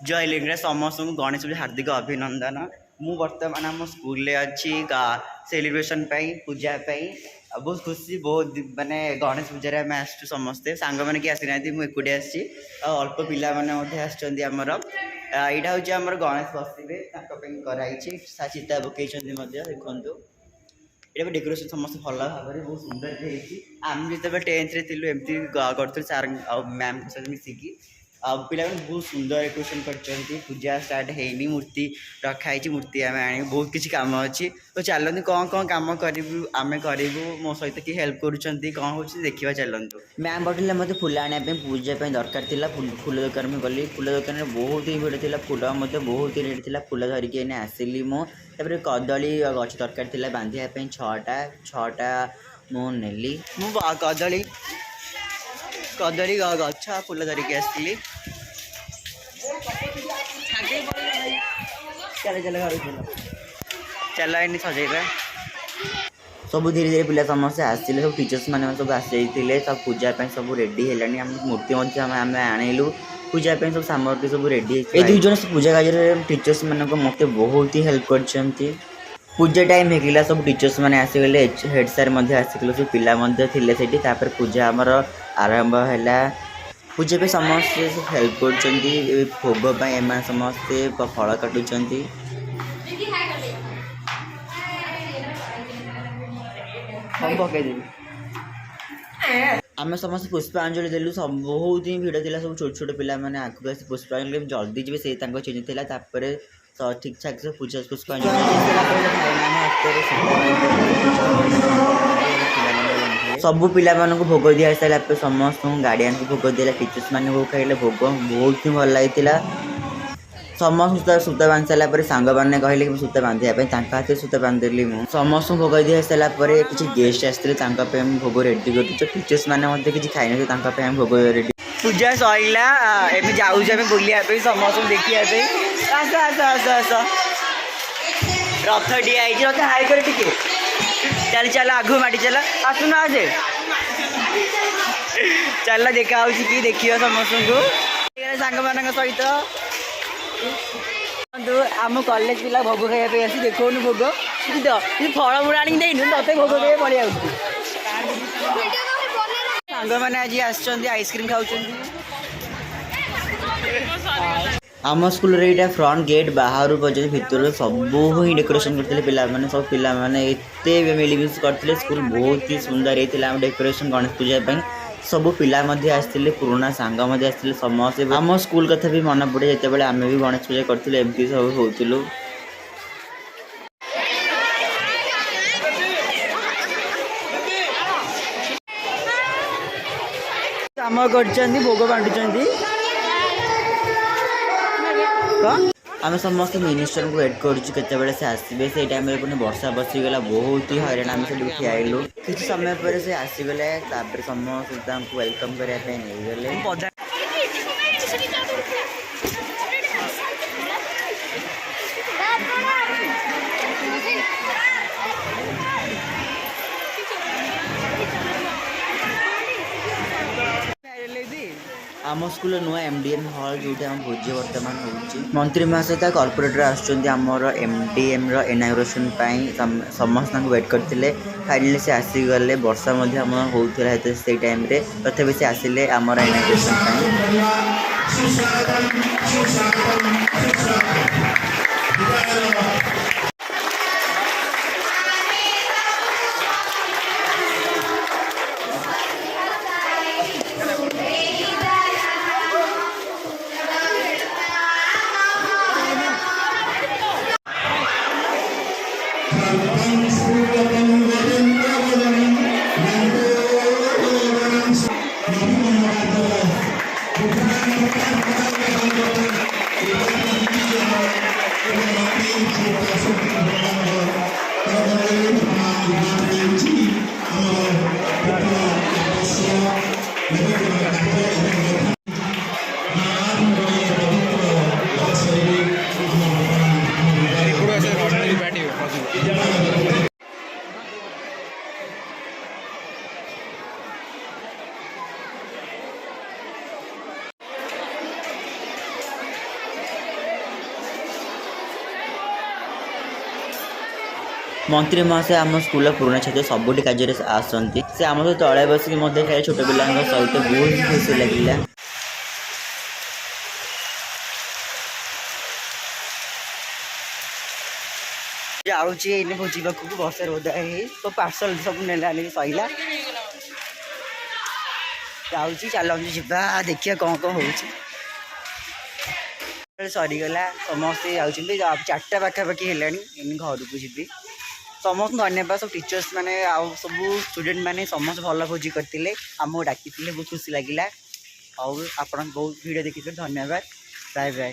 जय लिंगराज समस्त गणेश पूजा हार्दिक अभिनंदन। मु बर्तमान आम स्कूल अच्छी सेलिब्रेशन पूजा बहुत खुशी बहुत मानने गणेश पूजा आम आसु समस्ते सांग मैंने किए आसी ना मुझे आसी अल्प पिला आमर यहाँ हूँ आम गणेश बसवे कराई चिता पकई देखु ये डेकोरेशन समस्त भल भाव बहुत सुंदर आम जो 10th थी एमती करूँ सार मैम सहित मिसिकी पिला बहुत सुंदर डेकोरेशन कर पूजा स्टार्ट है मूर्ति रखाई मूर्ति आम आने बहुत किसी काम अच्छी तो चलती कौन कौन कम करूँ आम करूँ मो सहित कि हेल्प कौन हो देखा चलतु मैम पठेले मत फूल आने पूजा दरकार था फूल दुकान में गली फूल दुकान में बहुत ही भिड़ था फूल मत बहुत ही रेट था फूल धरिकी आसली मुझे कदली गच दरकार था बांधापी 6टा मुझे कदली कदली गछ फूल धरिकी आसली चल चल घर चल इन सजेबा सब धीरे धीरे पिला समस्त आसते सब टीचर्स मैंने सब आसी सब पूजा सब रेडी है मूर्ति आम आणलु पूजा सब सामग्री सब रेडी ये दुई जन पूजा कार्य टीचर्स मान मत बहुत ही हेल्प कर पूजा टाइम होगा सब टीचर्स मैंने आसीगले हेड सार आसिले सब पिला पूजा आमर आरंभ है पूजा पे समस्ते हेल्प कर भोग एम समस्ते फल काटुंट आम समस्त पुष्पांजलि देलु सब बहुत ही भिड़ था सब छोट छोट पिला मैंने आगे आस पुष्पांजलि जल्दी जी से चिन्ह था ठीक ठाक से पूजा पुष्पांजलि सब पिला भोग दि सारा समस्त गार्डियन को भोग दिला टीचर्स मैंने भोग खाइले भोग बहुत ही भल लगी समस्त सूता बांध सारापर सांग मैंने कहले कि सूता बांधापी हाथ सूता बांधेली मुझे समस्त भोग दी सारापर किसी गेस्ट आसते भोग रेडी कर टीचर्स मैंने किसी खाई ना भोग रेडी पूजा सैला एम जाऊँ बुलापी समस्त देखापी आस आस आस आस रथ डिआई रथ हाई कर चल चल आगु माटी चल आसुन आज चल देखा कि देखिए समस्त को सांग मान सहित आम कॉलेज पिला भोग खाइए आसी देखो भोग फल मुड़ा आनी देनु तते भोग दे पड़िया सांग मैंने आज आइसक्रीम खाऊँ आम स्कूल रे फ्रंट गेट बाहर पर्यटन भितर सब ही डेकोरेशन करते पे सब पिला एत मिलमिश करते स्कूल बहुत ही सुंदर होता डेकोरेशन गणेश पूजा सब पिला आसते पुराना सांग आसते समस्त आम स्कूल कथा भी मन पड़े जिते आम भी गणेश पूजा करूँ एमती सब होलु काम कर भोग बांटुंट आम समस्त मिनिस्टर को वेट करें से आसवे से टाइम पुणी वर्षा बसीगला बहुत ही हईराण आम सब ठियालु किसी समय पर से आसीगले समस्त वेलकम करने नहीं गले आम स्कूल नुआ एमडीएम हॉल जो भोजी बर्तमान हो मंत्री महाशय कॉर्पोरेटर आसमर एमडीएम इनागुरेशन समस्त वेट करते फाइनली से आसीगले वर्षा होता से टाइम तथापि से आसिले आमर इनागुरेशन मंत्री महाशय आम स्कूल पुराणा छात्र सबुठ कार्य आसती से आम सहित तले बसिक खाए छोट पिला सहित बहुत खुशी लगे। जाऊँगी भोजी पाखक बस ओदा तो पार्सल सब ने सैला जाऊँगी चलती जा देखिए कौन कौन हो सरीगला समस्ते जाऊँगी 4टा पाखापाखि है घर को जी समस्त धन्यवाद सब टीचर्स मैंने सब स्टूडेंट मैंने समस्त भल भोजी करते आमको डाकी बहुत खुशी लगे। और आप बहुत वीडियो देखिए धन्यवाद। Bye bye.